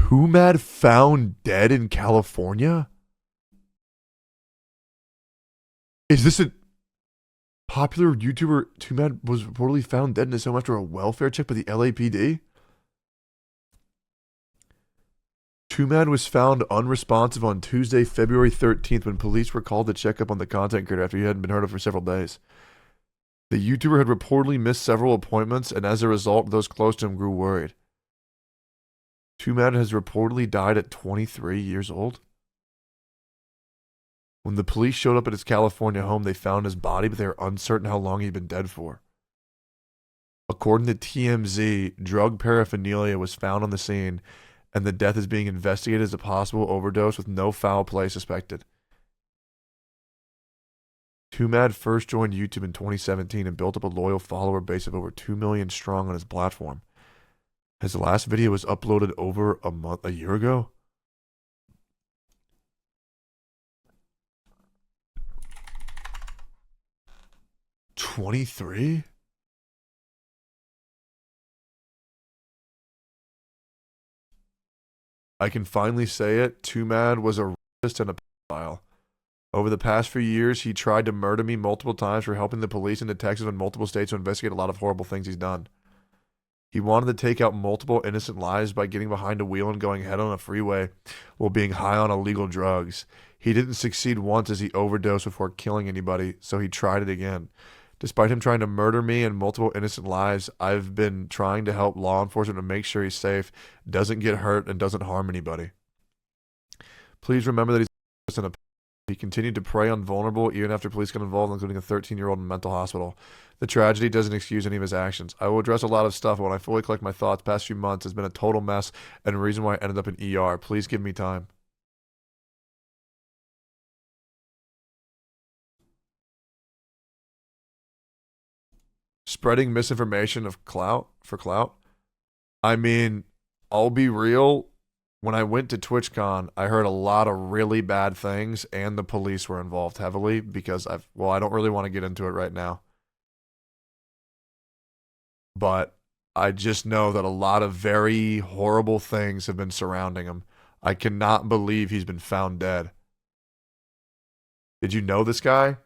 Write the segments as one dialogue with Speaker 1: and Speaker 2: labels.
Speaker 1: Twomad found dead in California? Is this a popular YouTuber? Twomad was reportedly found dead in his home after a welfare check by the LAPD. Twomad was found unresponsive on Tuesday, February 13th, when police were called to check up on the content creator after he hadn't been heard of for several days. The YouTuber had reportedly missed several appointments, and as a result, those close to him grew worried. Twomad has reportedly died at 23 years old. When the police showed up at his California home, they found his body, but they were uncertain how long he'd been dead for. According to TMZ, drug paraphernalia was found on the scene, and the death is being investigated as a possible overdose with no foul play suspected. Twomad first joined YouTube in 2017 and built up a loyal follower base of over 2 million strong on his platform. His last video was uploaded over a year ago. '23? I can finally say it. Twomad was a rapist and a pedophile. Over the past few years, he tried to murder me multiple times for helping the police and detectives in multiple states to investigate a lot of horrible things he's done. He wanted to take out multiple innocent lives by getting behind a wheel and going head on a freeway while being high on illegal drugs. He didn't succeed once as he overdosed before killing anybody, so he tried it again. Despite him trying to murder me and multiple innocent lives, I've been trying to help law enforcement to make sure he's safe, doesn't get hurt, and doesn't harm anybody. Please remember that he continued to prey on vulnerable even after police got involved, including a 13-year-old in a mental hospital. The tragedy doesn't excuse any of his actions. I will address a lot of stuff, but when I fully collect my thoughts, past few months has been a total mess and a reason why I ended up in ER. Please give me time. Spreading misinformation for clout. I mean, I'll be real. When I went to TwitchCon, I heard a lot of really bad things, and the police were involved heavily because I don't really want to get into it right now. But I just know that a lot of very horrible things have been surrounding him. I cannot believe he's been found dead. Did you know this guy?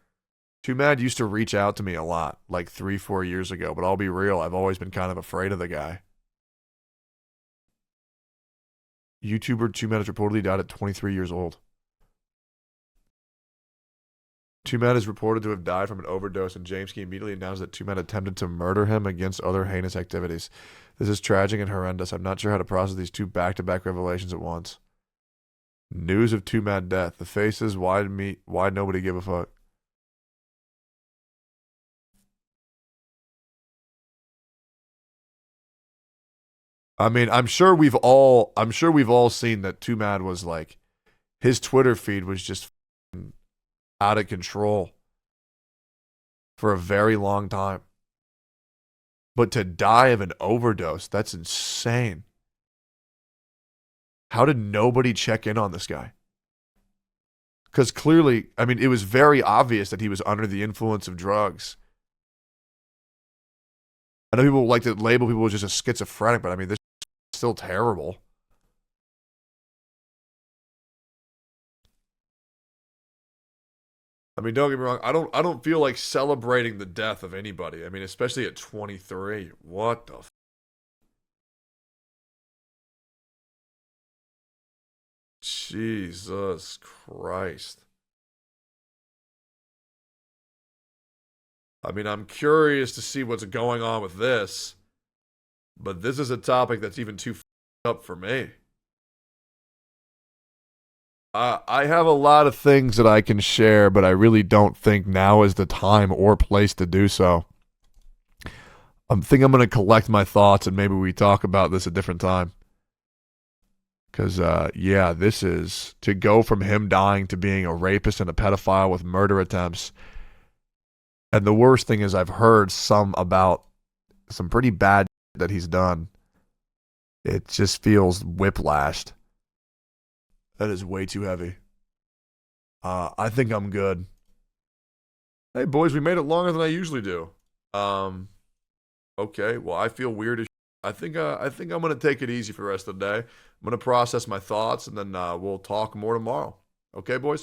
Speaker 1: Twomad used to reach out to me a lot, like 3-4 years ago, but I'll be real, I've always been kind of afraid of the guy. YouTuber Twomad has reportedly died at 23 years old. Twomad is reported to have died from an overdose, and James Key immediately announced that Twomad attempted to murder him against other heinous activities. This is tragic and horrendous. I'm not sure how to process these two back-to-back revelations at once. News of Twomad death. The faces, why nobody give a fuck? I mean, I'm sure we've all seen that Twomad was like, his Twitter feed was just out of control for a very long time. But to die of an overdose, that's insane. How did nobody check in on this guy? Because clearly, I mean, it was very obvious that he was under the influence of drugs. I know people like to label people as just a schizophrenic, but I mean, this is still terrible. I mean, don't get me wrong. I don't feel like celebrating the death of anybody. I mean, especially at 23. What the Jesus Christ. I mean, I'm curious to see what's going on with this, but this is a topic that's even too up for me. I have a lot of things that I can share, but I really don't think now is the time or place to do so. I think I'm going to collect my thoughts and maybe we talk about this a different time. Because, yeah, this is to go from him dying to being a rapist and a pedophile with murder attempts. And the worst thing is I've heard some pretty bad that he's done. It just feels whiplashed. That is way too heavy. I think I'm good. Hey, boys, we made it longer than I usually do. Okay, well, I feel weird as I think I'm gonna take it easy for the rest of the day. I'm gonna process my thoughts, and then we'll talk more tomorrow. Okay, boys?